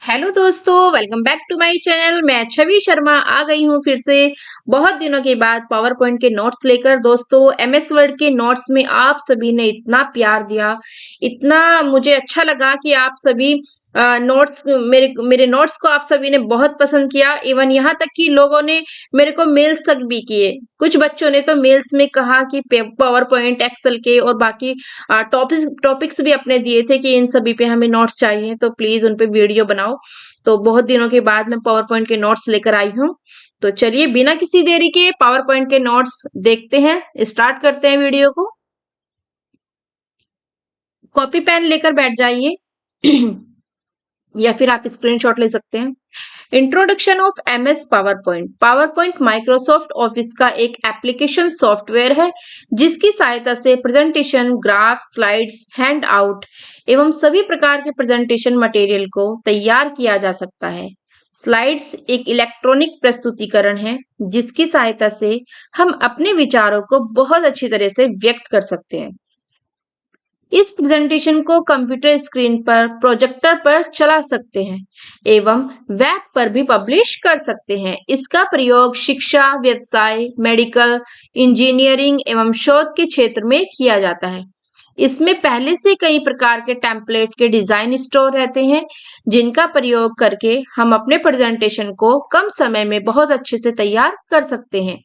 Hello दोस्तों, welcome back to my channel. मैं छवि शर्मा आ गई हूँ फिर से बहुत दिनों के बाद पावर पॉइंट के नोट्स लेकर। दोस्तों, एमएस वर्ड के नोट्स में आप सभी ने इतना प्यार दिया, इतना मुझे अच्छा लगा कि आप सभी नोट्स मेरे मेरे नोट्स को आप सभी ने बहुत पसंद किया। इवन यहाँ तक कि लोगों ने मेरे को मेल्स तक भी किए। कुछ बच्चों ने तो मेल्स में कहा कि पावर पॉइंट, एक्सेल के और बाकी टॉपिक्स भी अपने दिए थे कि इन सभी पे हमें नोट्स चाहिए, तो प्लीज उन पे वीडियो बनाओ। तो बहुत दिनों के बाद मैं पावर पॉइंट के नोट्स लेकर आई हूँ। तो चलिए बिना किसी देरी के पावर पॉइंट के नोट्स देखते हैं, स्टार्ट करते हैं वीडियो को। कॉपी पेन लेकर बैठ जाइए या फिर आप स्क्रीनशॉट ले सकते हैं। Introduction of MS power point. Power point Microsoft office का एक एप्लीकेशन सॉफ्टवेयर है जिसकी सहायता से presentation, graph, slides, hand out एवं सभी प्रकार के प्रेजेंटेशन मटेरियल को तैयार किया जा सकता है। स्लाइड्स एक इलेक्ट्रॉनिक प्रस्तुतिकरण है जिसकी सहायता से हम अपने विचारों को बहुत अच्छी तरह से व्यक्त कर सकते हैं। इस प्रेजेंटेशन को कंप्यूटर स्क्रीन पर, प्रोजेक्टर पर चला सकते हैं एवं वेब पर भी पब्लिश कर सकते हैं। इसका प्रयोग शिक्षा, व्यवसाय, मेडिकल, इंजीनियरिंग एवं शोध के क्षेत्र में किया जाता है। इसमें पहले से कई प्रकार के टेम्पलेट के डिजाइन स्टोर रहते हैं जिनका प्रयोग करके हम अपने प्रेजेंटेशन को कम समय में बहुत अच्छे से तैयार कर सकते हैं।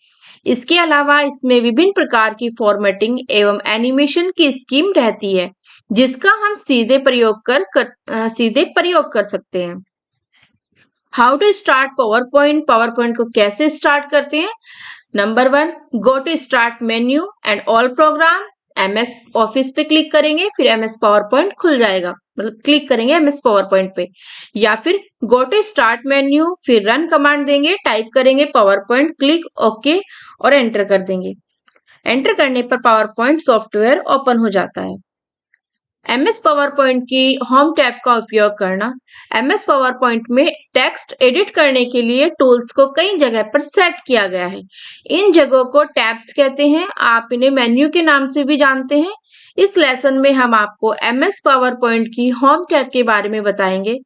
इसके अलावा इसमें विभिन्न प्रकार की फॉर्मेटिंग एवं एनिमेशन की स्कीम रहती है जिसका हम सीधे प्रयोग कर सकते हैं। How to start PowerPoint. PowerPoint को कैसे स्टार्ट करते हैं? Number 1, go to start menu and all program. MS office पे क्लिक करेंगे, फिर एमएस पावर पॉइंट खुल जाएगा, मतलब क्लिक करेंगे एमएस पावर पॉइंट पे। या फिर गो टू स्टार्ट मेन्यू, फिर रन कमांड देंगे, टाइप करेंगे पावर पॉइंट, क्लिक ओके और एंटर कर देंगे। एंटर करने पर पावर पॉइंट सॉफ्टवेयर ओपन हो जाता है। एमएस पावर पॉइंट की होम टैब का उपयोग करना। एमएस पावर पॉइंट में टेक्स्ट एडिट करने के लिए टूल्स को कई जगह पर सेट किया गया है। इन जगहों को टैब्स कहते हैं, आप इन्हें मेन्यू के नाम से भी जानते हैं। इस लेसन में हम आपको एमएस पावर पॉइंट की होम टैब के बारे में बताएंगे।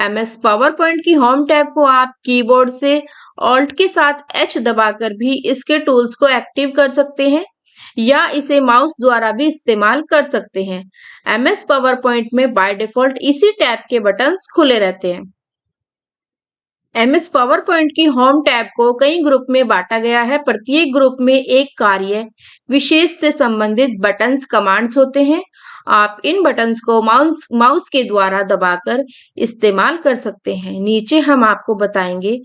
एमएस पावर पॉइंट की होम टैब को आप कीबोर्ड से ऑल्ट के साथ एच दबाकर भी इसके टूल्स को एक्टिव कर सकते हैं या इसे माउस द्वारा भी इस्तेमाल कर सकते हैं। एमएस पावर पॉइंट में बाय डिफॉल्ट इसी टैब के बटन्स खुले रहते हैं। एमएस पावर पॉइंट की होम टैब को कई ग्रुप में बांटा गया है। प्रत्येक ग्रुप में एक कार्य विशेष से संबंधित बटन्स, कमांड्स होते हैं। आप इन बटन्स को माउस के द्वारा दबाकर इस्तेमाल कर सकते हैं। नीचे हम आपको बताएंगे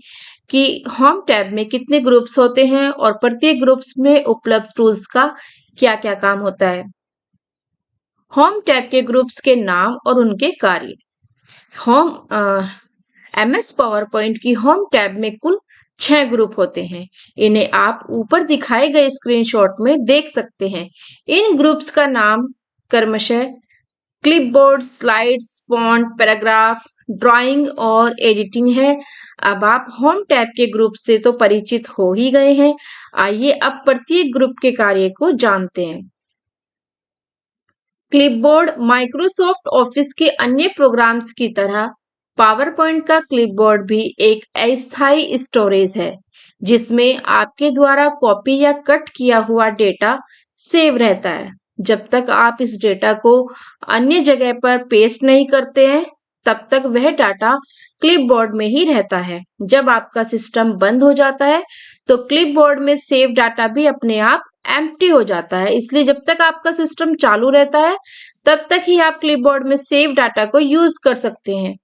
कि होम टैब में कितने ग्रुप्स होते हैं और प्रत्येक ग्रुप्स में उपलब्ध टूल्स का क्या-क्या काम होता है। होम टैब के ग्रुप्स के नाम और उनके कार्य। होम एमएस पावर पॉइंट की होम टैब में कुल 6 ग्रुप होते हैं। इन्हें आप ऊपर दिखाए गए स्क्रीनशॉट में देख सकते हैं। इन ग्रुप्स का नाम क्रमशः clipboard, slides, font, paragraph, drawing और एडिटिंग है। अब आप होम टैब के ग्रुप से तो परिचित हो ही गए हैं। आइए अब प्रत्येक ग्रुप के कार्य को जानते हैं। क्लिपबोर्ड माइक्रोसॉफ्ट ऑफिस के अन्य प्रोग्राम्स की तरह पावर पॉइंट का क्लिपबोर्ड भी एक अस्थायी स्टोरेज है जिसमें आपके द्वारा कॉपी या कट किया हुआ डेटा सेव रहता है। जब तक आप इस डेटा को अन्य जगह पर पेस्ट नहीं करते हैं तब तक वह डाटा क्लिपबोर्ड में ही रहता है। जब आपका सिस्टम बंद हो जाता है तो क्लिपबोर्ड में सेव डाटा भी अपने आप एम्प्टी हो जाता है। इसलिए जब तक आपका सिस्टम चालू रहता है तब तक ही आप क्लिपबोर्ड में सेव डाटा को यूज कर सकते हैं।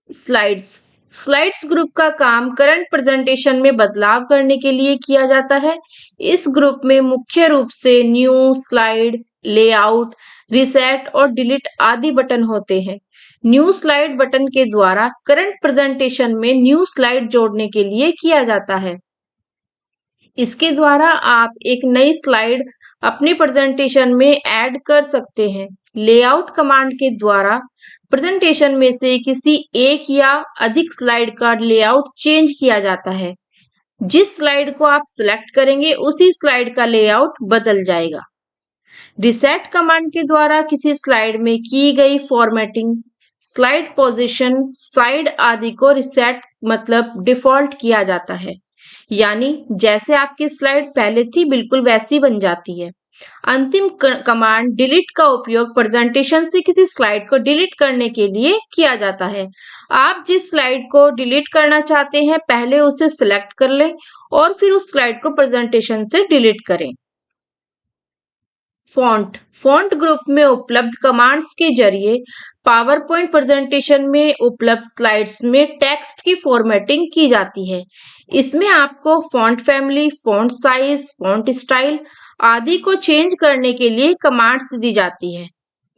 स्लाइड्स। स्लाइड्स ग्रुप का काम करंट प्रेजेंटेशन में बदलाव करने के लिए किया जाता है। इस ग्रुप में मुख्य रूप से न्यू, स्लाइड, लेआउट, रिसेट और डिलीट आदि बटन होते हैं। न्यू स्लाइड बटन के द्वारा करंट प्रेजेंटेशन में न्यू स्लाइड जोड़ने के लिए किया जाता है। इसके द्वारा आप एक नई स्लाइड अपने प्रेजेंटेशन में ऐड कर सकते हैं। लेआउट कमांड के द्वारा प्रेजेंटेशन में से किसी एक या अधिक स्लाइड का लेआउट चेंज किया जाता है। जिस स्लाइड को आप सिलेक्ट करेंगे उसी स्लाइड का लेआउट बदल जाएगा। रिसेट कमांड के द्वारा किसी स्लाइड में की गई फॉर्मेटिंग स्लाइड पोजीशन, साइड आदि को रिसेट मतलब डिफॉल्ट किया जाता है, यानी जैसे आपकी स्लाइड पहले थी बिल्कुल वैसी बन जाती है। अंतिम कमांड डिलीट का उपयोग प्रेजेंटेशन से किसी स्लाइड को डिलीट करने के लिए किया जाता है। आप जिस स्लाइड को डिलीट करना चाहते हैं पहले उसे सिलेक्ट कर लें और फिर उस स्लाइड को प्रेजेंटेशन से डिलीट करें। फॉन्ट ग्रुप में उपलब्ध कमांड्स के जरिए पावर पॉइंट प्रेजेंटेशन में उपलब्ध स्लाइड्स में टेक्स्ट की फॉर्मेटिंग की जाती है। इसमें आपको font family, font size, font style आदि को चेंज करने के लिए कमांड्स दी जाती है।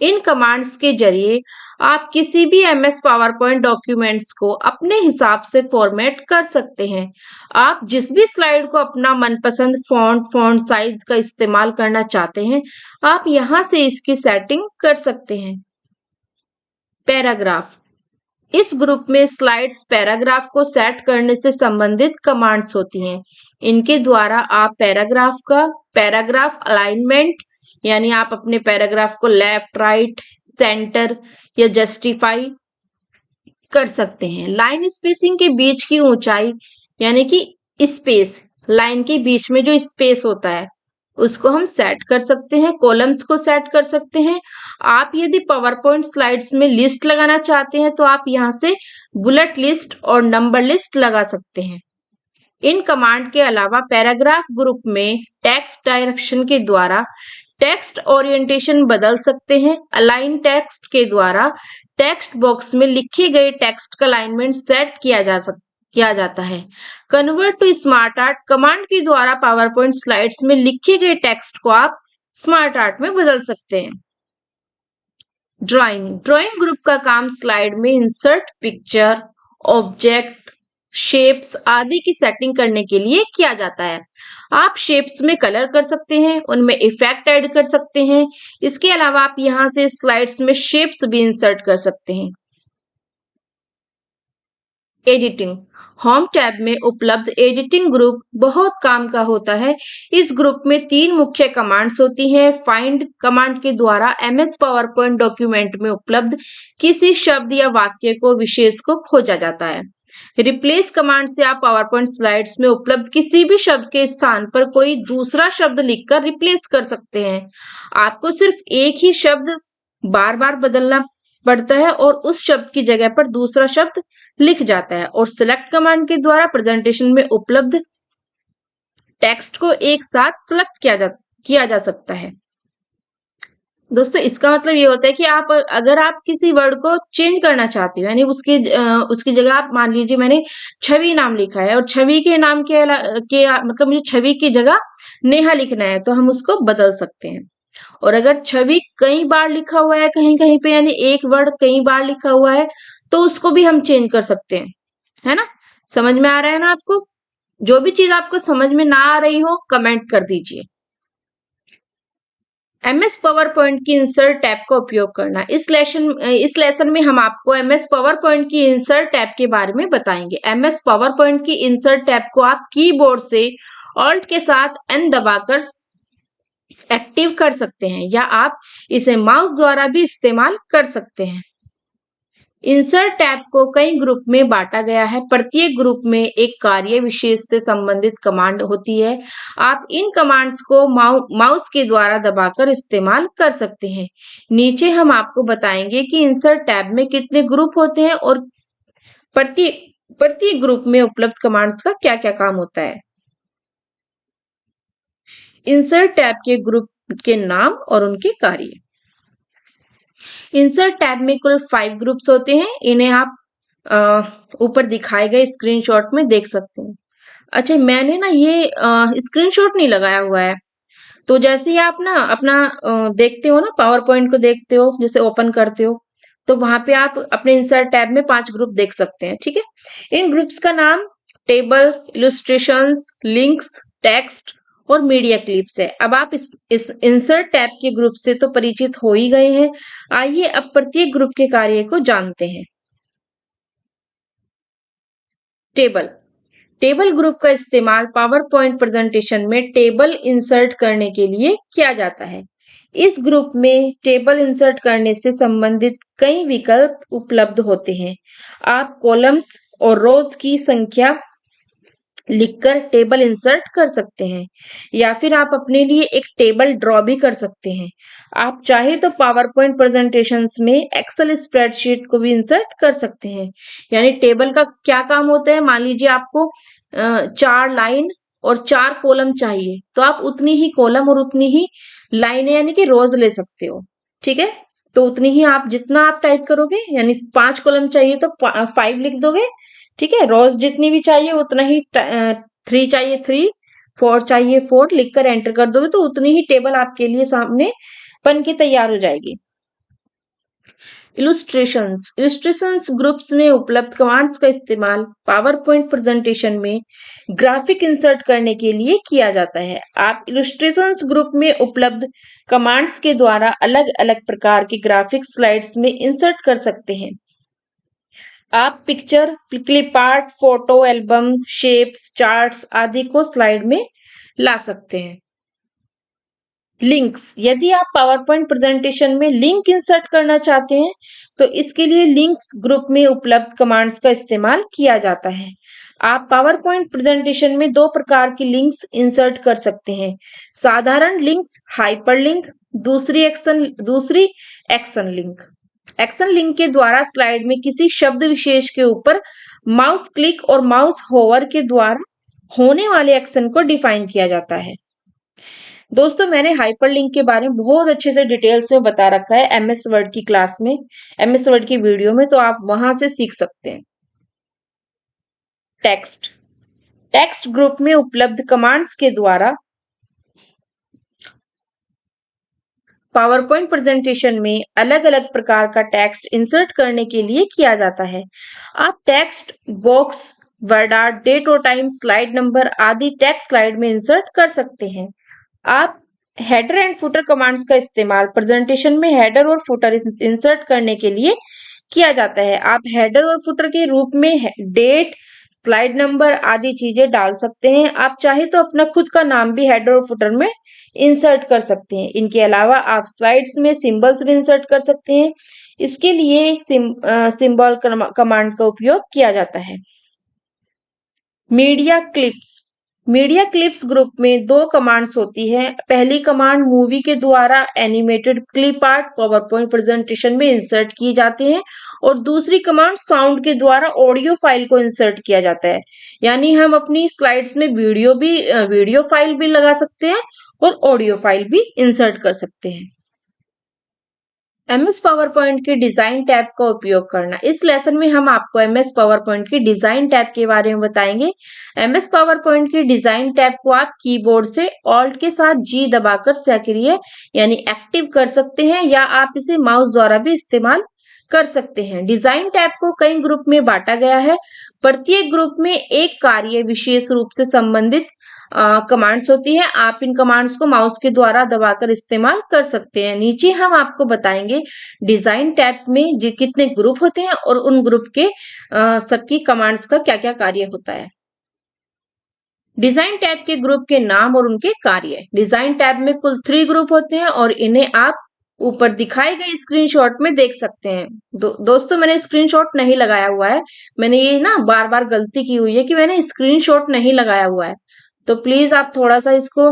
इन कमांड्स के जरिए आप किसी भी MS पावर पॉइंट डॉक्यूमेंट्स को अपने हिसाब से फॉर्मेट कर सकते हैं। आप जिस भी स्लाइड को अपना मनपसंद फॉन्ट साइज का इस्तेमाल करना चाहते हैं, आप यहां से इसकी सेटिंग कर सकते हैं। पैराग्राफ, इस ग्रुप में स्लाइड्स पैराग्राफ को सेट करने से संबंधित कमांड्स होती हैं। इनके द्वारा आप पैराग्राफ अलाइनमेंट, यानी आप अपने पैराग्राफ को लेफ्ट, राइट, सेंटर या जस्टिफाई कर सकते हैं। लाइन स्पेसिंग के बीच की ऊंचाई, यानी कि स्पेस, लाइन के बीच में जो स्पेस होता है उसको हम सेट कर सकते हैं। कॉलम्स को सेट कर सकते हैं। आप यदि पावर पॉइंट स्लाइड्स में लिस्ट लगाना चाहते हैं तो आप यहाँ से बुलेट लिस्ट और नंबर लिस्ट लगा सकते हैं। इन कमांड के अलावा पैराग्राफ ग्रुप में टेक्स्ट डायरेक्शन के द्वारा टेक्स्ट ओरिएंटेशन बदल सकते हैं। अलाइन टेक्स्ट के द्वारा टेक्स्ट बॉक्स में लिखे गए टेक्स्ट का अलाइनमेंट सेट किया जाता है। Convert to smart art command के द्वारा पावर पॉइंट स्लाइड्स में लिखे गए टेक्स्ट को आप स्मार्ट आर्ट में बदल सकते हैं। ड्राइंग ग्रुप का काम स्लाइड में इंसर्ट पिक्चर, ऑब्जेक्ट, शेप्स आदि की सेटिंग करने के लिए किया जाता है। आप शेप्स में कलर कर सकते हैं, उनमें इफेक्ट ऐड कर सकते हैं। इसके अलावा आप यहां से स्लाइड्स में शेप्स भी इंसर्ट कर सकते हैं। एडिटिंग, होम टैब में उपलब्ध एडिटिंग ग्रुप बहुत काम का होता है। इस ग्रुप में 3 मुख्य कमांड्स होती हैं। फाइंड कमांड के द्वारा MS पावर पॉइंट डॉक्यूमेंट में उपलब्ध किसी शब्द या वाक्य को विशेष को खोजा जाता है। रिप्लेस कमांड से आप पावर पॉइंट स्लाइड्स में उपलब्ध किसी भी शब्द के स्थान पर कोई दूसरा शब्द लिखकर रिप्लेस कर सकते हैं। आपको सिर्फ एक ही शब्द बार बार बदलना पड़ता है और उस शब्द की जगह पर दूसरा शब्द लिख जाता है। और सिलेक्ट कमांड के द्वारा प्रेजेंटेशन में उपलब्ध टेक्स्ट को एक साथ सिलेक्ट किया जा सकता है। दोस्तों इसका मतलब ये होता है कि अगर आप किसी वर्ड को चेंज करना चाहते हो, यानी उसकी जगह आप मान लीजिए मैंने छवि नाम लिखा है और छवि के नाम के मतलब मुझे छवि की जगह नेहा लिखना है, तो हम उसको बदल सकते हैं। और अगर छवि कई बार लिखा हुआ है कहीं कहीं पे, यानी एक वर्ड कई बार लिखा हुआ है, तो उसको भी हम चेंज कर सकते हैं, है ना। समझ में आ रहा है ना आपको? जो भी चीज आपको समझ में ना आ रही हो कमेंट कर दीजिए। MS पावर पॉइंट की इंसर्ट टैब का उपयोग करना। इस लेसन में हम आपको MS पावर पॉइंट की इंसर्ट टैब के बारे में बताएंगे। MS पावर पॉइंट की इंसर्ट टैब को आप कीबोर्ड से ऑल्ट के साथ N दबाकर एक्टिव कर सकते हैं या आप इसे माउस द्वारा भी इस्तेमाल कर सकते हैं। इंसर्ट टैब को कई ग्रुप में बांटा गया है। प्रत्येक ग्रुप में एक कार्य विशेष से संबंधित कमांड होती है। आप इन कमांड्स को माउस के द्वारा दबाकर इस्तेमाल कर सकते हैं। नीचे हम आपको बताएंगे कि इंसर्ट टैब में कितने ग्रुप होते हैं और प्रत्येक ग्रुप में उपलब्ध कमांड्स का क्या क्या काम होता है। इंसर्ट टैब के ग्रुप के नाम और उनके कार्य। इंसर्ट टैब में कुल 5 ग्रुप्स होते हैं। इन्हें आप ऊपर दिखाए गए स्क्रीनशॉट में देख सकते हैं। अच्छा, मैंने ना ये स्क्रीनशॉट नहीं लगाया हुआ है, तो जैसे ही आप ना अपना देखते हो ना, पावर पॉइंट को देखते हो, जैसे ओपन करते हो, तो वहां पे आप अपने इंसर्ट टैब में 5 ग्रुप देख सकते हैं। ठीक है। इन ग्रुप्स का नाम टेबल, इलस्ट्रेशंस, लिंक्स, टेक्स्ट और मीडिया क्लिप्स है। अब आप इस इंसर्ट टैब के ग्रुप से तो परिचित हो ही गए हैं। आइए अब प्रत्येक ग्रुप के कार्य को जानते हैं। टेबल ग्रुप का इस्तेमाल पावर पॉइंट प्रेजेंटेशन में टेबल इंसर्ट करने के लिए किया जाता है। इस ग्रुप में टेबल इंसर्ट करने से संबंधित कई विकल्प उपलब्ध होते हैं। आप कॉलम्स और रोज की संख्या लिखकर टेबल इंसर्ट कर सकते हैं या फिर आप अपने लिए एक टेबल ड्रॉ भी कर सकते हैं। आप चाहे तो पावर पॉइंट प्रेजेंटेशंस में एक्सेल स्प्रेडशीट को भी इंसर्ट कर सकते हैं। यानी टेबल का क्या काम होता है, मान लीजिए आपको 4 लाइन और 4 कॉलम चाहिए, तो आप उतनी ही कॉलम और उतनी ही लाइनें यानी कि रोज ले सकते हो। ठीक है, तो उतनी ही आप जितना आप टाइप करोगे, यानी 5 कॉलम चाहिए तो 5 लिख दोगे। ठीक है, रोज जितनी भी चाहिए उतना ही, 3 चाहिए 3, 4 चाहिए 4 लिखकर एंटर कर दोगे तो उतनी ही टेबल आपके लिए सामने बन के तैयार हो जाएगी। इलस्ट्रेशंस ग्रुप्स में उपलब्ध कमांड्स का इस्तेमाल पावर पॉइंट प्रेजेंटेशन में ग्राफिक इंसर्ट करने के लिए किया जाता है। आप इलस्ट्रेशंस ग्रुप में उपलब्ध कमांड्स के द्वारा अलग अलग प्रकार के ग्राफिक स्लाइड्स में इंसर्ट कर सकते हैं। आप picture, clip art, photo album, shapes, charts आदि को स्लाइड में ला सकते हैं। लिंक्स, यदि आप पावर पॉइंट प्रेजेंटेशन में लिंक इंसर्ट करना चाहते हैं तो इसके लिए लिंक्स ग्रुप में उपलब्ध कमांड्स का इस्तेमाल किया जाता है। आप पावर पॉइंट प्रेजेंटेशन में 2 प्रकार की लिंक्स इंसर्ट कर सकते हैं। साधारण लिंक्स, हाइपरलिंक, दूसरी एक्शन लिंक। एक्शन लिंक के द्वारा स्लाइड में किसी शब्द विशेष के ऊपर माउस क्लिक और माउस होवर के द्वारा होने वाले एक्शन को डिफाइन किया जाता है। दोस्तों, मैंने हाइपरलिंक के बारे में बहुत अच्छे से डिटेल्स में बता रखा है एमएस वर्ड की क्लास में, एमएस वर्ड की वीडियो में, तो आप वहां से सीख सकते हैं। टेक्स्ट ग्रुप में उपलब्ध कमांड्स के द्वारा पावर पॉइंट प्रेजेंटेशन में अलग अलग प्रकार का टेक्स्ट इंसर्ट करने के लिए किया जाता है। आप text box, word art, date और टाइम, स्लाइड नंबर आदि टेक्स्ट स्लाइड में इंसर्ट कर सकते हैं। आप हेडर एंड फुटर कमांड्स का इस्तेमाल प्रेजेंटेशन में हेडर और फुटर इंसर्ट करने के लिए किया जाता है। आप हेडर और फुटर के रूप में डेट, स्लाइड नंबर आदि चीजें डाल सकते हैं। आप चाहे तो अपना खुद का नाम भी हेडर और फुटर में इंसर्ट कर सकते हैं। इनके अलावा आप स्लाइड्स में सिंबल्स भी इंसर्ट कर सकते हैं। इसके लिए सिंबल कमांड का उपयोग किया जाता है। मीडिया क्लिप्स ग्रुप में 2 कमांड्स होती है। पहली कमांड मूवी के द्वारा animated clip art power point presentation में इंसर्ट किए जाते हैं और दूसरी कमांड साउंड के द्वारा ऑडियो फाइल को इंसर्ट किया जाता है। यानी हम अपनी स्लाइड्स में वीडियो फाइल भी लगा सकते हैं और ऑडियो फाइल भी इंसर्ट कर सकते हैं। एमएस पावर पॉइंट के डिजाइन टैब का उपयोग करना। इस लेसन में हम आपको एमएस पावर पॉइंट के डिजाइन टैब के बारे में बताएंगे। एमएस पावर पॉइंट के डिजाइन टैब को आप कीबोर्ड से ऑल्ट के साथ जी दबाकर सक्रिय यानी एक्टिव कर सकते हैं या आप इसे माउस द्वारा भी इस्तेमाल कर सकते हैं। डिजाइन टैब को कई ग्रुप में बांटा गया है। प्रत्येक ग्रुप में एक कार्य विशेष रूप से संबंधित कमांड्स होती है। आप इन कमांड्स को माउस के द्वारा दबाकर इस्तेमाल कर सकते हैं। नीचे हम आपको बताएंगे डिजाइन टैब में कितने ग्रुप होते हैं और उन ग्रुप के सबकी कमांड्स का क्या क्या कार्य होता है। डिजाइन टैब के ग्रुप के नाम और उनके कार्य। डिजाइन टैब में कुल 3 ग्रुप होते हैं और इन्हें आप ऊपर दिखाए गए स्क्रीनशॉट में देख सकते हैं। दोस्तों, मैंने स्क्रीनशॉट नहीं लगाया हुआ है। मैंने ये ना बार बार गलती की हुई है कि मैंने स्क्रीनशॉट नहीं लगाया हुआ है, तो प्लीज आप थोड़ा सा इसको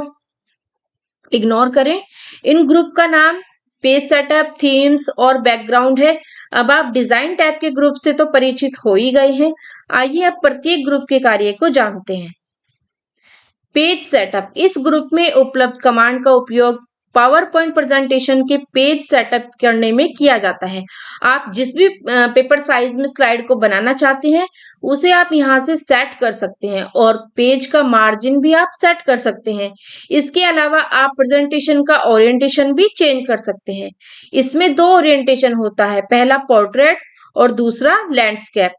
इग्नोर करें। इन ग्रुप का नाम पेज सेटअप, थीम्स और बैकग्राउंड है। अब आप डिजाइन टैब के ग्रुप से तो परिचित हो ही गए हैं। आइए अब प्रत्येक ग्रुप के कार्य को जानते हैं। पेज सेटअप, इस ग्रुप में उपलब्ध कमांड का उपयोग पावर पॉइंट प्रेजेंटेशन के पेज सेटअप करने में किया जाता है। आप जिस भी पेपर साइज में स्लाइड को बनाना चाहते हैं उसे आप यहाँ से सेट कर सकते हैं और पेज का मार्जिन भी आप सेट कर सकते हैं। इसके अलावा आप प्रेजेंटेशन का ओरिएंटेशन भी चेंज कर सकते हैं। इसमें 2 ओरिएंटेशन होता है, पहला पोर्ट्रेट और दूसरा लैंडस्केप।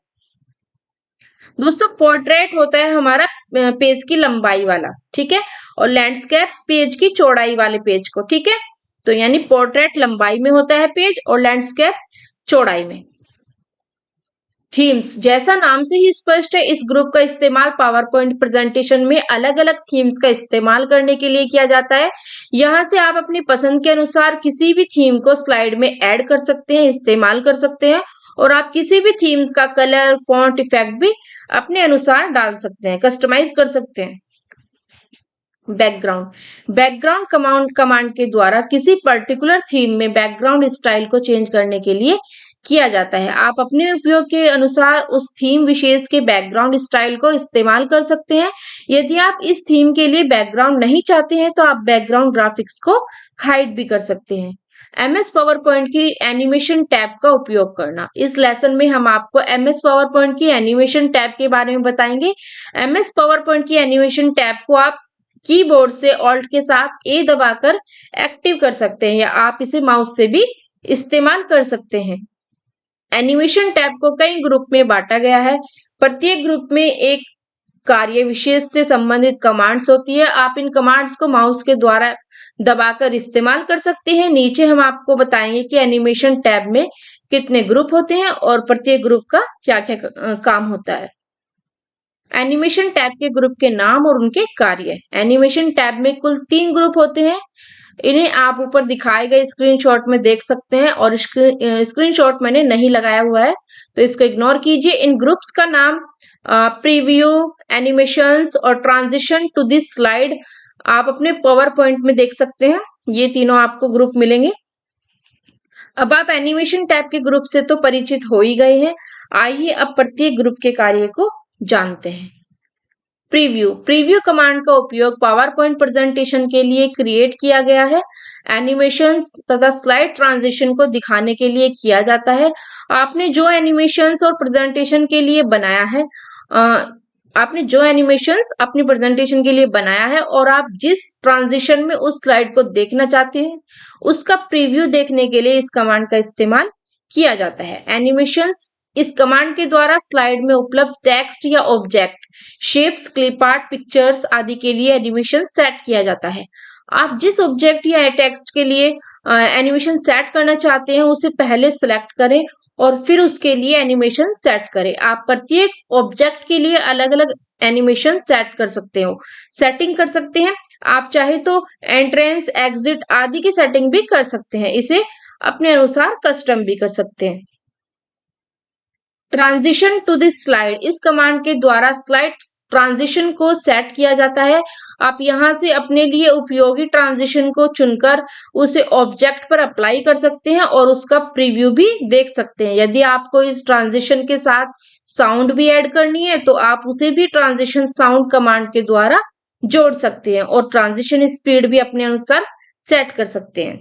दोस्तों, पोर्ट्रेट होता है हमारा पेज की लंबाई वाला, ठीक है, और लैंडस्केप पेज की चौड़ाई वाले पेज को, ठीक है। तो यानी पोर्ट्रेट लंबाई में होता है पेज और लैंडस्केप चौड़ाई में। थीम्स, जैसा नाम से ही स्पष्ट है, इस ग्रुप का इस्तेमाल पावर पॉइंट प्रेजेंटेशन में अलग अलग थीम्स का इस्तेमाल करने के लिए किया जाता है। यहाँ से आप अपनी पसंद के अनुसार किसी भी थीम को स्लाइड में ऐड कर सकते हैं, इस्तेमाल कर सकते हैं, और आप किसी भी थीम्स का कलर, फॉन्ट, इफेक्ट भी अपने अनुसार डाल सकते हैं, कस्टमाइज कर सकते हैं। बैकग्राउंड, बैकग्राउंड कमांड के द्वारा किसी पर्टिकुलर थीम में बैकग्राउंड स्टाइल को चेंज करने के लिए किया जाता है। आप अपने उपयोग के अनुसार उस थीम विशेष के बैकग्राउंड स्टाइल को इस्तेमाल कर सकते हैं। यदि आप इस थीम के लिए बैकग्राउंड नहीं चाहते हैं तो आप बैकग्राउंड ग्राफिक्स को हाइड भी कर सकते हैं। एमएस पावर पॉइंट की एनिमेशन टैब का उपयोग करना, इस लेसन में हम आपको एमएस पावर पॉइंट की एनिमेशन टैब के बारे में बताएंगे। एमएस पावर पॉइंट की एनिमेशन टैब को आप कीबोर्ड से ऑल्ट के साथ ए दबाकर एक्टिव कर सकते हैं, या आप इसे माउस से भी इस्तेमाल कर सकते हैं। एनिमेशन टैब को कई ग्रुप में बांटा गया है। प्रत्येक ग्रुप में एक कार्य विशेष से संबंधित कमांड्स होती है। आप इन कमांड्स को माउस के द्वारा दबाकर इस्तेमाल कर सकते हैं। नीचे हम आपको बताएंगे कि एनिमेशन टैब में कितने ग्रुप होते हैं और प्रत्येक ग्रुप का क्या क्या काम होता है। एनिमेशन टैब के ग्रुप के नाम और उनके कार्य। एनिमेशन टैब में कुल 3 ग्रुप होते हैं। इन्हें आप ऊपर दिखाए गए स्क्रीनशॉट में देख सकते हैं, और स्क्रीनशॉट मैंने नहीं लगाया हुआ है तो इसको इग्नोर कीजिए। इन ग्रुप्स का नाम प्रीव्यू, एनिमेशंस और ट्रांजिशन टू दिस स्लाइड आप अपने पावर पॉइंट में देख सकते हैं। ये तीनों आपको ग्रुप मिलेंगे। अब आप एनिमेशन टैब के ग्रुप से तो परिचित हो ही गए हैं। आइए अब प्रत्येक ग्रुप के कार्य को जानते हैं। प्रीव्यू, प्रीव्यू कमांड का उपयोग पावर पॉइंट प्रेजेंटेशन के लिए क्रिएट किया गया है। एनिमेशंस तथा स्लाइड ट्रांजिशन को दिखाने के लिए किया जाता है। आपने जो एनिमेशंस और प्रेजेंटेशन के लिए बनाया है, आपने जो एनिमेशंस अपनी प्रेजेंटेशन के लिए बनाया है और आप जिस ट्रांजिशन में उस स्लाइड को देखना चाहते हैं, उसका प्रीव्यू देखने के लिए इस कमांड का इस्तेमाल किया जाता है। एनिमेशंस, इस कमांड के द्वारा स्लाइड में उपलब्ध टेक्स्ट या object, shapes, clip art, pictures आदि के लिए एनिमेशन सेट किया जाता है। आप जिस ऑब्जेक्ट या टेक्स्ट के लिए एनिमेशन सेट करना चाहते हैं उसे पहले सेलेक्ट करें और फिर उसके लिए एनिमेशन सेट करें। आप प्रत्येक ऑब्जेक्ट के लिए अलग अलग एनिमेशन सेट कर सकते हो, सेटिंग कर सकते हैं। आप चाहे तो एंट्रेंस, एग्जिट आदि की सेटिंग भी कर सकते हैं। इसे अपने अनुसार कस्टम भी कर सकते हैं। ट्रांजिशन टू दिस स्लाइड, इस कमांड के द्वारा स्लाइड ट्रांजिशन को सेट किया जाता है। आप यहां से अपने लिए उपयोगी ट्रांजिशन को चुनकर उसे ऑब्जेक्ट पर अप्लाई कर सकते हैं और उसका प्रीव्यू भी देख सकते हैं। यदि आपको इस ट्रांजिशन के साथ साउंड भी ऐड करनी है तो आप उसे भी ट्रांजिशन साउंड कमांड के द्वारा जोड़ सकते हैं और ट्रांजिशन स्पीड भी अपने अनुसार सेट कर सकते हैं।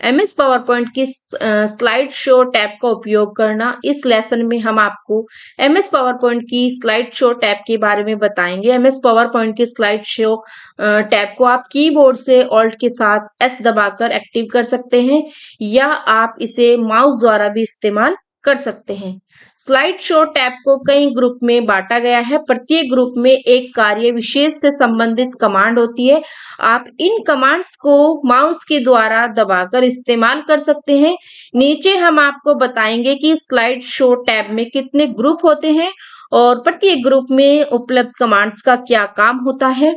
एमएस पावर पॉइंट की स्लाइड शो टैब का उपयोग करना, इस लेसन में हम आपको एमएस पावर पॉइंट की स्लाइड शो टैब के बारे में बताएंगे। एमएस पावर पॉइंट की स्लाइड शो टैब को आप कीबोर्ड से ऑल्ट के साथ एस दबाकर एक्टिव कर सकते हैं, या आप इसे माउस द्वारा भी इस्तेमाल कर सकते हैं। स्लाइड शो टैब को कई ग्रुप में बांटा गया है। प्रत्येक ग्रुप में एक कार्य विशेष से संबंधित कमांड होती है। आप इन कमांड्स को माउस के द्वारा दबाकर इस्तेमाल कर सकते हैं। नीचे हम आपको बताएंगे कि स्लाइड शो टैब में कितने ग्रुप होते हैं और प्रत्येक ग्रुप में उपलब्ध कमांड्स का क्या काम होता है।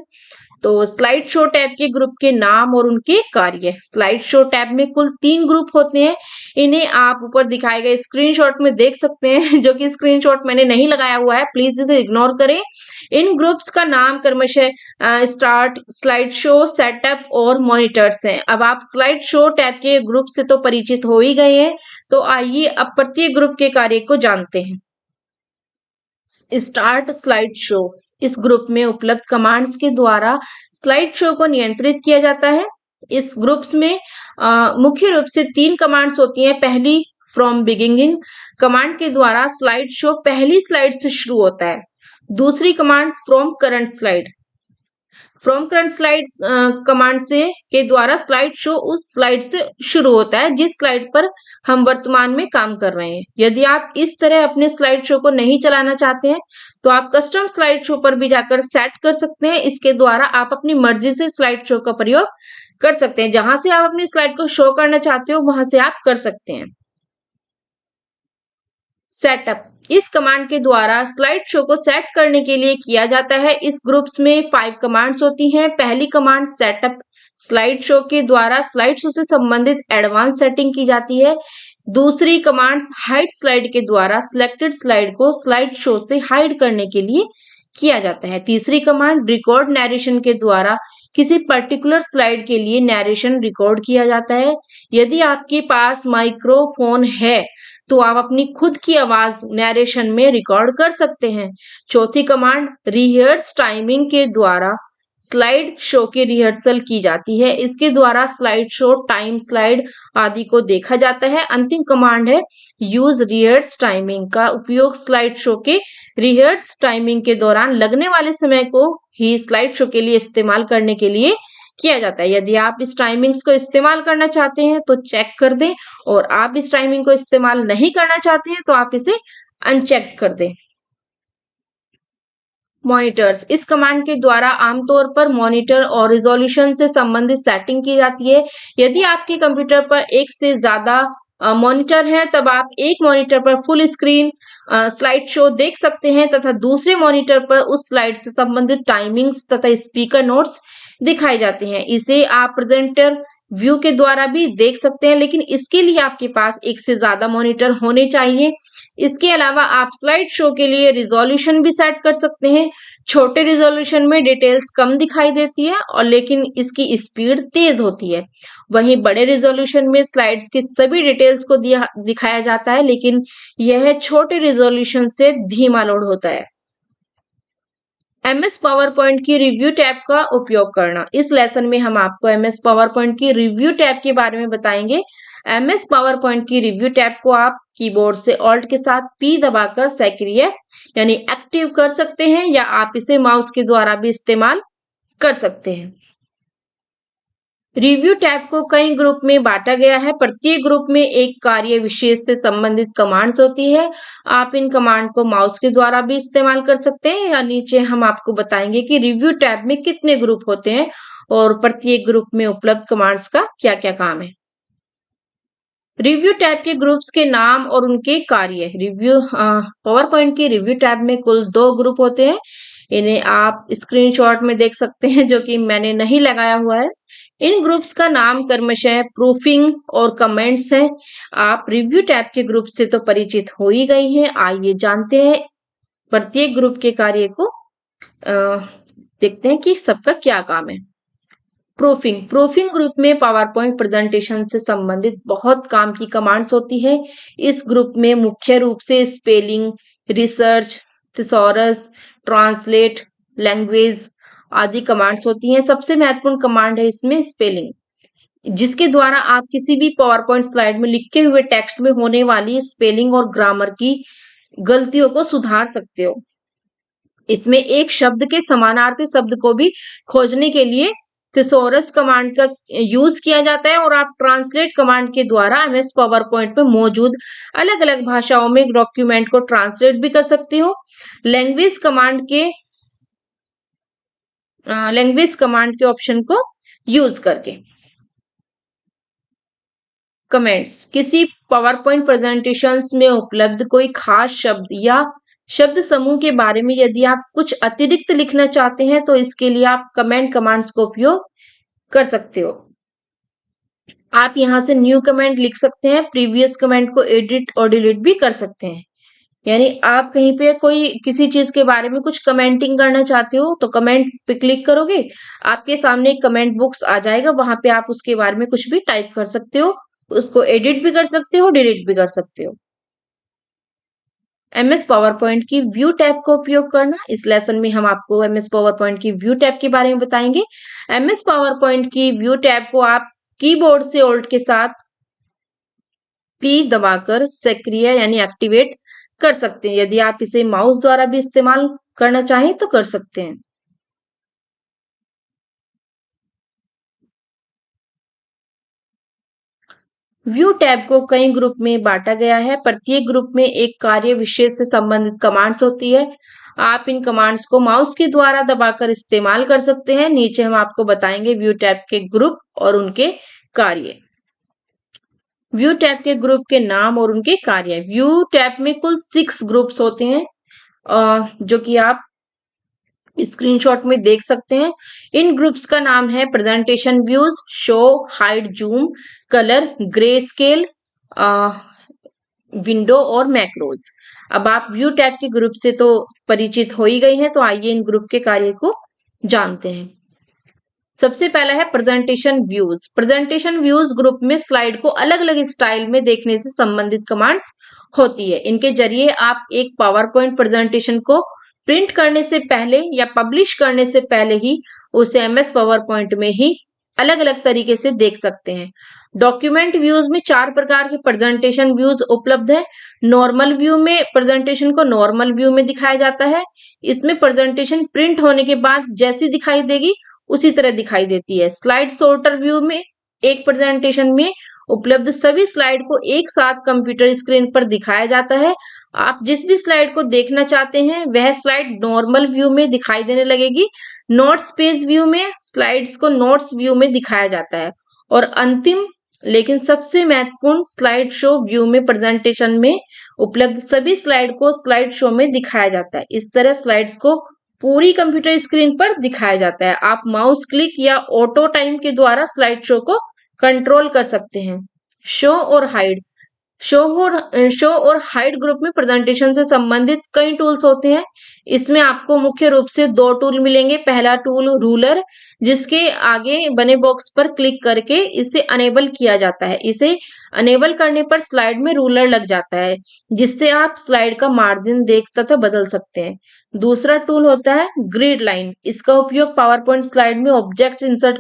तो स्लाइड शो टैब के ग्रुप के नाम और उनके कार्य। स्लाइड शो टैब में कुल 3 ग्रुप होते हैं। इन्हें आप ऊपर दिखाए गए स्क्रीनशॉट में देख सकते हैं, जो कि स्क्रीनशॉट मैंने नहीं लगाया हुआ है, प्लीज इसे इग्नोर करें। इन ग्रुप्स का नाम क्रमशः स्टार्ट, स्लाइड शो, सेटअप और मॉनिटर्स हैं। अब आप स्लाइड शो टैब के ग्रुप से तो परिचित हो ही गए हैं, तो आइए अब प्रत्येक ग्रुप के कार्य को जानते हैं। स्टार्ट स्लाइड शो, इस ग्रुप में उपलब्ध कमांड्स के द्वारा स्लाइड शो को नियंत्रित किया जाता है। इस ग्रुप्स में मुख्य रूप से 3 कमांड्स होती हैं। पहली, फ्रॉम बिगिनिंग कमांड के द्वारा स्लाइड शो पहली स्लाइड से शुरू होता है। दूसरी command, from current slide, from current slide command से के द्वारा स्लाइड शो उस स्लाइड से शुरू होता है जिस स्लाइड पर हम वर्तमान में काम कर रहे हैं। यदि आप इस तरह अपने स्लाइड शो को नहीं चलाना चाहते हैं तो आप कस्टम स्लाइड शो पर भी जाकर सेट कर सकते हैं। इसके द्वारा आप अपनी मर्जी से स्लाइड शो का प्रयोग कर सकते हैं। जहां से आप अपनी स्लाइड को शो करना चाहते हो वहां से आप कर सकते हैं। सेटअप इस कमांड के द्वारा स्लाइड शो को सेट करने के लिए किया जाता है। इस ग्रुप्स में 5 कमांड्स होती हैं। पहली कमांड सेटअप स्लाइड शो के द्वारा स्लाइड शो से संबंधित एडवांस सेटिंग की जाती है। दूसरी कमांड हाइड स्लाइड के द्वारा सिलेक्टेड स्लाइड को स्लाइड शो से हाइड करने के लिए किया जाता है। तीसरी कमांड रिकॉर्ड नरेशन के द्वारा किसी पर्टिकुलर स्लाइड के लिए नरेशन रिकॉर्ड किया जाता है। यदि आपके पास माइक्रोफोन है तो आप अपनी खुद की आवाज नरेशन में रिकॉर्ड कर सकते हैं। चौथी कमांड रिहर्स टाइमिंग के द्वारा स्लाइड शो की रिहर्सल की जाती है। इसके द्वारा स्लाइड शो टाइम स्लाइड आदि को देखा जाता है। अंतिम कमांड है यूज रिहर्स टाइमिंग का उपयोग स्लाइड शो के रिहर्स टाइमिंग के दौरान लगने वाले समय को ही स्लाइड शो के लिए इस्तेमाल करने के लिए किया जाता है। यदि आप इस टाइमिंग्स को इस्तेमाल करना चाहते हैं तो चेक कर दें और आप इस टाइमिंग को इस्तेमाल नहीं करना चाहते हैं तो आप इसे अनचेक कर दें। मॉनिटर्स इस कमांड के द्वारा आमतौर पर मॉनिटर और रिजोल्यूशन से संबंधित सेटिंग की जाती है। यदि आपके कंप्यूटर पर एक से ज्यादा मॉनिटर है तब आप एक मॉनिटर पर फुल स्क्रीन स्लाइड शो देख सकते हैं तथा दूसरे मॉनिटर पर उस स्लाइड से संबंधित टाइमिंग्स तथा स्पीकर नोट्स दिखाए जाते हैं। इसे आप प्रेजेंटर व्यू के द्वारा भी देख सकते हैं, लेकिन इसके लिए आपके पास एक से ज्यादा मॉनिटर होने चाहिए। इसके अलावा आप स्लाइड शो के लिए रिजोल्यूशन भी सेट कर सकते हैं। छोटे रिजोल्यूशन में डिटेल्स कम दिखाई देती है और लेकिन इसकी स्पीड तेज होती है। वहीं बड़े रिजोल्यूशन में स्लाइड्स की सभी डिटेल्स को दिखाया जाता है, लेकिन यह छोटे रिजोल्यूशन से धीमा लोड होता है। MS पावर पॉइंट की रिव्यू टैब का उपयोग करना। इस लेसन में हम आपको MS पावर पॉइंट की रिव्यू टैब के बारे में बताएंगे। MS पावर पॉइंट की रिव्यू टैब को आप कीबोर्ड से ऑल्ट के साथ P दबाकर सक्रिय यानी एक्टिव कर सकते हैं या आप इसे माउस के द्वारा भी इस्तेमाल कर सकते हैं। रिव्यू टैब को कई ग्रुप में बांटा गया है। प्रत्येक ग्रुप में एक कार्य विशेष से संबंधित कमांड्स होती है। आप इन कमांड को माउस के द्वारा भी इस्तेमाल कर सकते हैं या नीचे हम आपको बताएंगे कि रिव्यू टैब में कितने ग्रुप होते हैं और प्रत्येक ग्रुप में उपलब्ध कमांड्स का क्या क्या काम है। रिव्यू टैब के ग्रुप्स के नाम और उनके कार्य। रिव्यू पावर पॉइंट की रिव्यू टैब में कुल 2 ग्रुप होते हैं। इन्हें आप स्क्रीनशॉट में देख सकते हैं, जो कि मैंने नहीं लगाया हुआ है। इन ग्रुप्स का नाम क्रमशः प्रूफिंग और कमेंट्स है। आप रिव्यू टैब के ग्रुप से तो परिचित हो ही गई हैं। आइए जानते हैं प्रत्येक ग्रुप के कार्य को। देखते हैं कि सबका क्या काम है। प्रूफिंग ग्रुप में पावर पॉइंट प्रेजेंटेशन से संबंधित बहुत काम की कमांड्स होती है। इस ग्रुप में मुख्य रूप से spelling, research, thesaurus, translate, language आदि कमांड्स होती हैं। सबसे महत्वपूर्ण कमांड है इसमें स्पेलिंग, जिसके द्वारा आप किसी भी पावर पॉइंट स्लाइड में लिखे हुए टेक्स्ट में होने वाली स्पेलिंग और ग्रामर की गलतियों को सुधार सकते हो। इसमें एक शब्द के समानार्थी शब्द को भी खोजने के लिए थिसॉरस कमांड का यूज किया जाता है और आप ट्रांसलेट कमांड के द्वारा MS पावर पॉइंट में मौजूद अलग अलग भाषाओं में डॉक्यूमेंट को ट्रांसलेट भी कर सकते हो। लैंग्वेज कमांड के ऑप्शन को यूज करके। कमेंट्स किसी पावर पॉइंट प्रेजेंटेशंस में उपलब्ध कोई खास शब्द या शब्द समूह के बारे में यदि आप कुछ अतिरिक्त लिखना चाहते हैं तो इसके लिए आप कमेंट कमांड्स का उपयोग कर सकते हो। आप यहां से न्यू कमेंट लिख सकते हैं, प्रीवियस कमेंट को एडिट और डिलीट भी कर सकते हैं। यानी आप कहीं पे कोई किसी चीज के बारे में कुछ कमेंटिंग करना चाहते हो तो कमेंट पे क्लिक करोगे, आपके सामने एक कमेंट बॉक्स आ जाएगा। वहां पे आप उसके बारे में कुछ भी टाइप कर सकते हो, उसको एडिट भी कर सकते हो, डिलीट भी कर सकते हो। MS पावर पॉइंट की व्यू टैब का उपयोग करना। इस लेसन में हम आपको MS पावर पॉइंट की व्यू टैब के बारे में बताएंगे। MS पावर पॉइंट की व्यू टैब को आप कीबोर्ड से ऑल्ट के साथ P दबाकर सक्रिय यानी एक्टिवेट कर सकते हैं। यदि आप इसे माउस द्वारा भी इस्तेमाल करना चाहें तो कर सकते हैं। व्यू टैब को कई ग्रुप में बांटा गया है। प्रत्येक ग्रुप में एक कार्य विशेष से संबंधित कमांड्स होती है। आप इन कमांड्स को माउस के द्वारा दबाकर इस्तेमाल कर सकते हैं। नीचे हम आपको बताएंगे व्यू टैब के ग्रुप और उनके कार्य। व्यू टैब के ग्रुप के नाम और उनके कार्य। व्यू टैब में कुल 6 ग्रुप्स होते हैं, जो कि आप स्क्रीनशॉट में देख सकते हैं। इन ग्रुप्स का नाम है presentation views, show, hide, zoom, colour, grey scale, window और मैक्रोज। अब आप व्यू टैब के ग्रुप से तो परिचित हो ही गए हैं, तो आइए इन ग्रुप के कार्य को जानते हैं। सबसे पहला है presentation views. Presentation views group में स्लाइड को अलग अलग स्टाइल में देखने से संबंधित कमांड्स होती है। इनके जरिए आप एक पावर पॉइंट प्रेजेंटेशन को प्रिंट करने से पहले या पब्लिश करने से पहले ही उसे एमएस पावर पॉइंट में ही अलग अलग तरीके से देख सकते हैं। डॉक्यूमेंट व्यूज में 4 प्रकार के प्रेजेंटेशन व्यूज उपलब्ध है। नॉर्मल व्यू में प्रेजेंटेशन को नॉर्मल व्यू में दिखाया जाता है। इसमें प्रेजेंटेशन प्रिंट होने के बाद जैसी दिखाई देगी उसी तरह दिखाई देती है। स्लाइड सॉर्टर व्यू में एक प्रेजेंटेशन में उपलब्ध सभी स्लाइड को एक साथ कंप्यूटर स्क्रीन पर दिखाया जाता है। आप जिस भी स्लाइड को देखना चाहते हैं वह स्लाइड नॉर्मल व्यू में दिखाई देने लगेगी। नोट्स पेज व्यू में स्लाइड्स को नोट्स व्यू में दिखाया जाता है। और अंतिम लेकिन सबसे महत्वपूर्ण स्लाइड शो व्यू में प्रेजेंटेशन में उपलब्ध सभी स्लाइड को स्लाइड शो में दिखाया जाता है। इस तरह स्लाइड्स को पूरी कंप्यूटर स्क्रीन पर दिखाया जाता है। आप माउस क्लिक या ऑटो टाइम के द्वारा स्लाइड शो को कंट्रोल कर सकते हैं। शो और हाइड। शो और हाइड ग्रुप में प्रेजेंटेशन से संबंधित कई टूल्स होते हैं। इसमें आपको मुख्य रूप से 2 टूल मिलेंगे। पहला टूल रूलर, जिसके आगे बने बॉक्स पर क्लिक करके इसे अनेबल किया जाता है। इसे अनेबल करने पर स्लाइड में रूलर लग जाता है, जिससे आप स्लाइड का मार्जिन देख तथा बदल सकते हैं। दूसरा टूल होता है ग्रिड लाइन। इसका उपयोग पावर पॉइंट स्लाइड में ऑब्जेक्ट इंसर्ट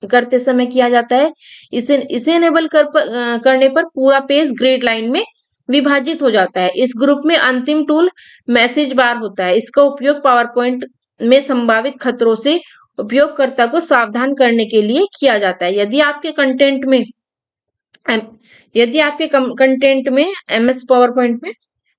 करते समय किया जाता है। इसे एनेबल करने पर पूरा पेज ग्रिड लाइन में विभाजित हो जाता है। इस ग्रुप में अंतिम टूल मैसेज बार होता है। इसका उपयोग पावर पॉइंट में संभावित खतरों से उपयोगकर्ता को सावधान करने के लिए किया जाता है। यदि आपके कंटेंट में एमएस पावर पॉइंट में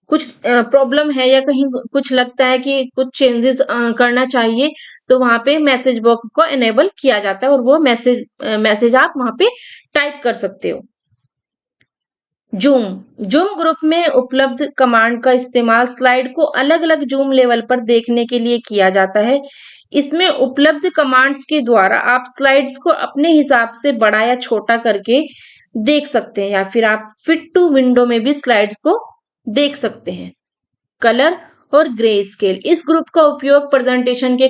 कुछ प्रॉब्लम है या कहीं कुछ लगता है कि कुछ चेंजेस करना चाहिए, तो वहां पे मैसेज बॉक्स को एनेबल किया जाता है और वो मैसेज आप वहां पे टाइप कर सकते हो। जूम ग्रुप में उपलब्ध कमांड का इस्तेमाल स्लाइड को अलग अलग जूम लेवल पर देखने के लिए किया जाता है। इसमें उपलब्ध कमांड्स के द्वारा आप स्लाइड्स को अपने हिसाब से बड़ा या छोटा करके देख सकते हैं, या फिर आप फिट टू विंडो में भी स्लाइड्स को देख सकते हैं। कलर और ग्रे स्केल। इस ग्रुप का उपयोग प्रेजेंटेशन के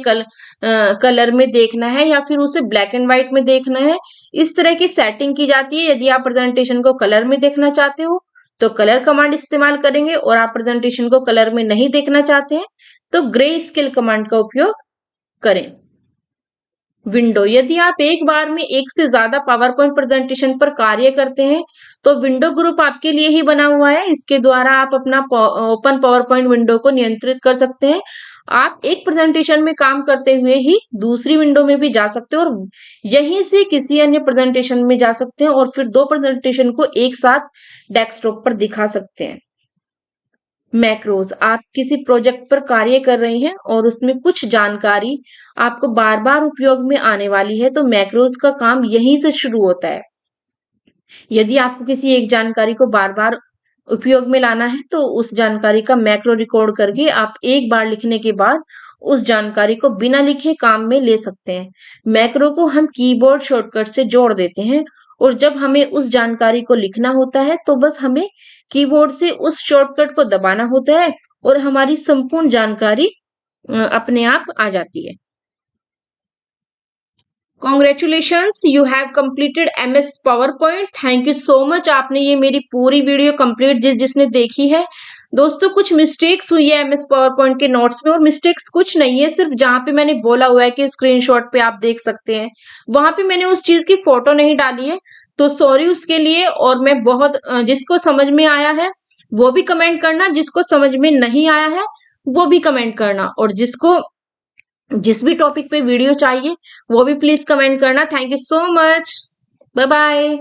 कलर में देखना है या फिर उसे ब्लैक एंड व्हाइट में देखना है, इस तरह की सेटिंग की जाती है। यदि आप प्रेजेंटेशन को कलर में देखना चाहते हो तो कलर कमांड इस्तेमाल करेंगे, और आप प्रेजेंटेशन को कलर में नहीं देखना चाहते हैं तो ग्रे स्केल कमांड का उपयोग करें। विंडो। यदि आप एक बार में एक से ज्यादा पावर पॉइंट प्रेजेंटेशन पर कार्य करते हैं तो विंडो ग्रुप आपके लिए ही बना हुआ है। इसके द्वारा आप अपना ओपन पावर पॉइंट विंडो को नियंत्रित कर सकते हैं। आप एक प्रेजेंटेशन में काम करते हुए ही दूसरी विंडो में भी जा सकते हैं और यहीं से किसी अन्य प्रेजेंटेशन में जा सकते हैं और फिर 2 प्रेजेंटेशन को एक साथ डेस्कटॉप पर दिखा सकते हैं। मैक्रोज। आप किसी प्रोजेक्ट पर कार्य कर रहे हैं और उसमें कुछ जानकारी आपको बार बार उपयोग में आने वाली है, तो मैक्रोज का काम यहीं से शुरू होता है। यदि आपको किसी एक जानकारी को बार बार उपयोग में लाना है तो उस जानकारी का मैक्रो रिकॉर्ड करके आप एक बार लिखने के बाद उस जानकारी को बिना लिखे काम में ले सकते हैं। मैक्रो को हम कीबोर्ड शॉर्टकट से जोड़ देते हैं, और जब हमें उस जानकारी को लिखना होता है तो बस हमें कीबोर्ड से उस शॉर्टकट को दबाना होता है और हमारी संपूर्ण जानकारी अपने आप आ जाती है। Congratulations, you have completed MS power point. Thank you so much. आपने ये मेरी पूरी वीडियो कंप्लीट जिसने देखी है। दोस्तों, कुछ मिस्टेक्स हुई है एमएस पावर पॉइंट के नोट्स में, और मिस्टेक्स कुछ नहीं है, सिर्फ जहां पे मैंने बोला हुआ है कि स्क्रीनशॉट पे आप देख सकते हैं, वहां पे मैंने उस चीज की फोटो नहीं डाली है, तो सॉरी उसके लिए। और मैं बहुत जिसको समझ में आया है वो भी कमेंट करना, जिसको समझ में नहीं आया है वो भी कमेंट करना, और जिस भी टॉपिक पे वीडियो चाहिए वो भी प्लीज कमेंट करना। Thank you so much. Bye bye.